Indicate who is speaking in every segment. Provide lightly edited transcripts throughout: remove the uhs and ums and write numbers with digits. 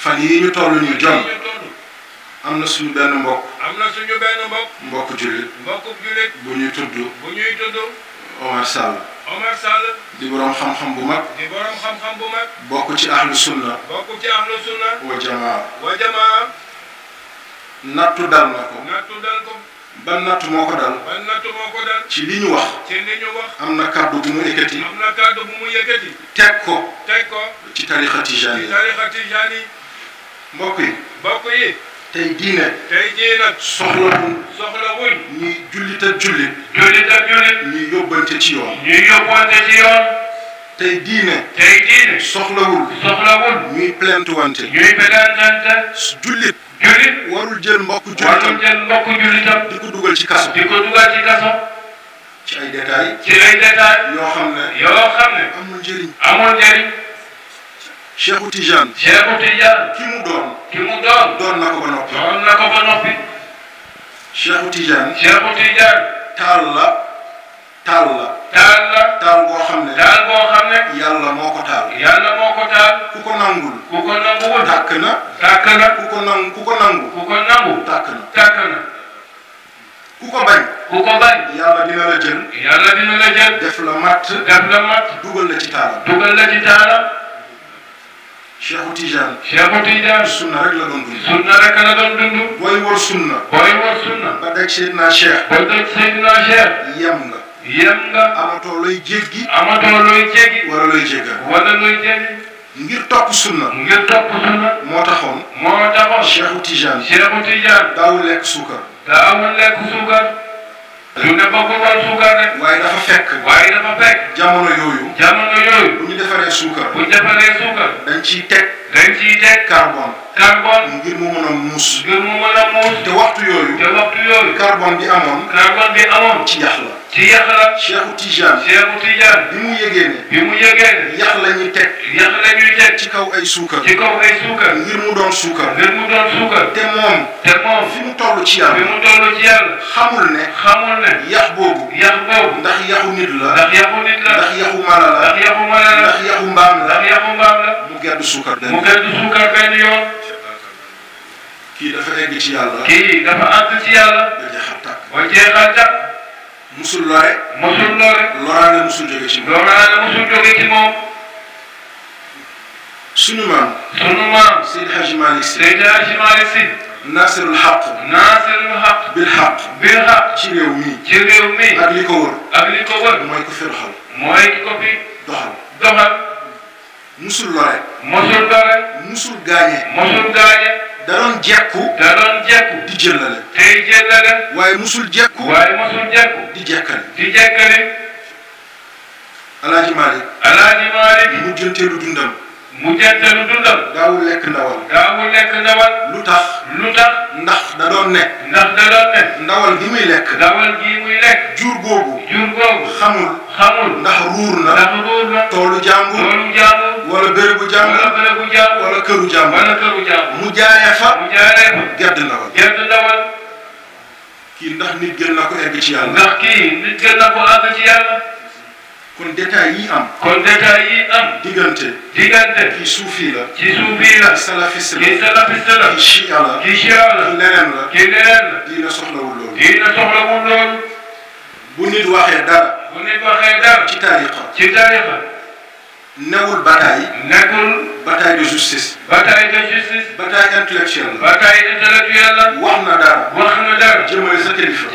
Speaker 1: fan yii ñu toll nii John am na suñu benn mbokk. mbokk jullit. bu ñuy tudd. Omar Sall. di borom xam-xam bu mag. bokk ci ahlu sunna. wa jamaa. nattu dal na ko. ban nattu moo ko dal. ci li ñu wax. am na kàddu bu mu yëkkati. teg ko. ci tariqa tijaani. mbokk yi. tey diine. soxlawul. ñuy jullit ak jullit. ñuy yóbbante ci yoon. tey diine. soxlawul. ñuy plainte wante. jullit. warul jël mbokku jullitam. di ko dugal ci kaso. ci ay détails. yoo xam ne. amul njëriñ. Cheikhu Tidiane. ki mu doon. doon na ko ba noppi. Cheikhu Tidiane. taal boo xam ne. yàlla moo ko taal. ku ko nangul. tàkk na. ku ko nangu. tàkk na. ku ko bañ. yàlla dina la jël. def la matt. dugal la ci taalam. Cheikhu Tidiane. sunna rek la doon dund. booy wër sunna. ba daj Seydina Cheikh. yem nga. amatoo looy jéggi. wala looy jéggal. ngir topp sunna. moo taxoon. Cheikhu Tidiane. daawul lekk suukar. lu ne bokkul woon suukar rek. waaye dafa fekk. jamono yooyu. bu ñu defaree suukar. dañ ciy teg. carbone. ngir mu mën a muus. te waxtu yooyu. carbone bi amoon. ci yax la. Cheikhu Tidiane. bi mu yëgee ne. yax la ñuy teg. ci kaw ay suukar. ngir mu doon suukar. te moom. fi mu toll ci yàlla. xamul ne. yax boobu. ndax yaxu nit la. ndax yaxu mala la. ndax yaxu mbaam la. mu geddu suukar benn yoon. kii dafa egg ci yàlla. ba jeexal tàkk. musul lore. loraange musul jóge ci moom. sunu maam. Seydi Hadji Malick Sy. Nasirul Haq. bil Haq. ci réew mi. ak li ko wër. mooy ko fi doxal. musul lore. musul gaañe. da doon jekku. di jëllale. waaye musul jekku. di jekkale. Alaaji Malick. mujjanteelu dundam. daawul lekk ndawal. lu tax. ndax da doon ne. ndawal gi muy lekk. jur googu. xamul. ndax ruur na. toolu jàmbur. wala bérébu jàmbur. wala këru jàmbur. mu jaaree fa. gedd ndawal. kii ndax nit gën na ko egg ci yàlla. kon détails yi am. diggante. kii suufi la. kii salafiste la. kii chia la. kii leneen la. diina soxlawul loolu. bu nit waxee dara. ci tariqa. newul bataille. bataille de justice. bataille intellectuelle la. wax na dara. jëmale sa kilifa.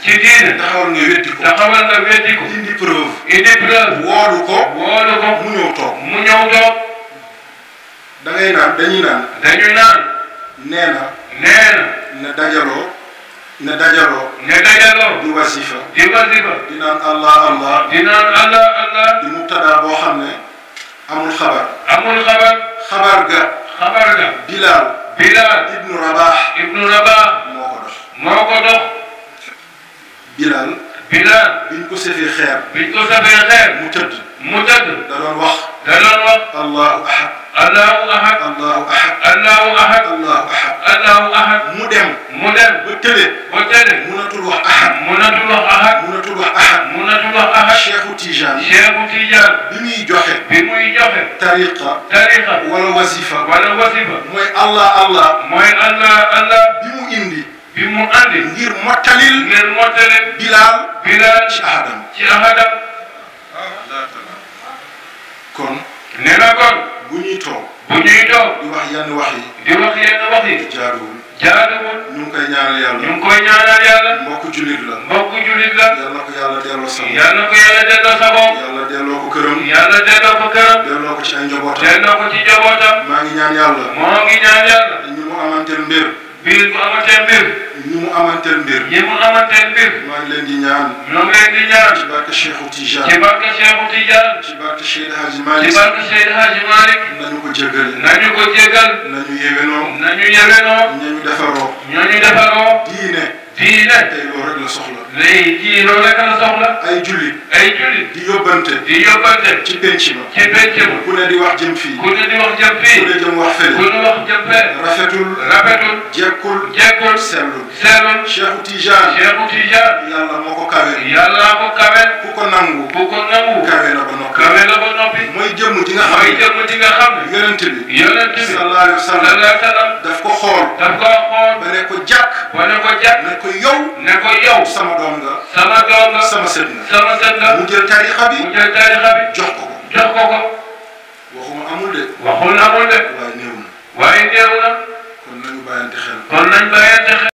Speaker 1: ci diine. taxawal nga weddi ko. indi preuve. woolu ko. mu ñëw toog. dañuy naan. nee na. dajaloo. di wasifa. di naan Allah. di mubtada boo xam ne amul xabar. xabar ga. Bilal. ibnu Rabah. moo ko dox. Bilal. biñ ko sefee xeer. mu tëdd. da doon wax da doon wax allahu ahad allahu ahad allahu ahad allahu ahad allahu ahad allahu ahad mu dem ba tële munatul wax ahad munatul wax ahad munatul wax ahad munatul wax ahad Cheikhu Tijaan bi muy joxe tariqa wala wasifa mooy allah bi mu indi ngir mottalil Bilal ci ahadam kon nee na kon bu ñuy toog di wax yenn wax yi jaaduwul ñu ngi koy ñaanal yàlla mbokku jullit la yal na ko yàlla delloo sa bopp yàlla delloo ko këram delloo ko ci ay njabootam maa ngi ñaan yàlla ñi mu amanteel mbir ñi mu amanteel mbir maa ngi leen di ñaan ci barke Cheikhu Tijaan ci barke Seydi Hadji Malick nañu ko jégal nañu yewenoo nañu defaroo diine tey loolu rek la soxla ay jullit di yóbbante ci penc ma ku ne di wax jëm fii ku ne jëm wax fële rafetul jekkul sellul Cheikhu Tijaan yàlla moo ko kawel ku ko nangu kawe na ba noppi mooy jëmm ji nga xam ne yonent bi sallallahu alayhi wa sallam daf ko xool ba ne ko jàkk ne ko yow sama doom nga sama sët nga mu jël tariqa bi jox ko waxuma amul de waaye néew na kon nañu bàyyante xel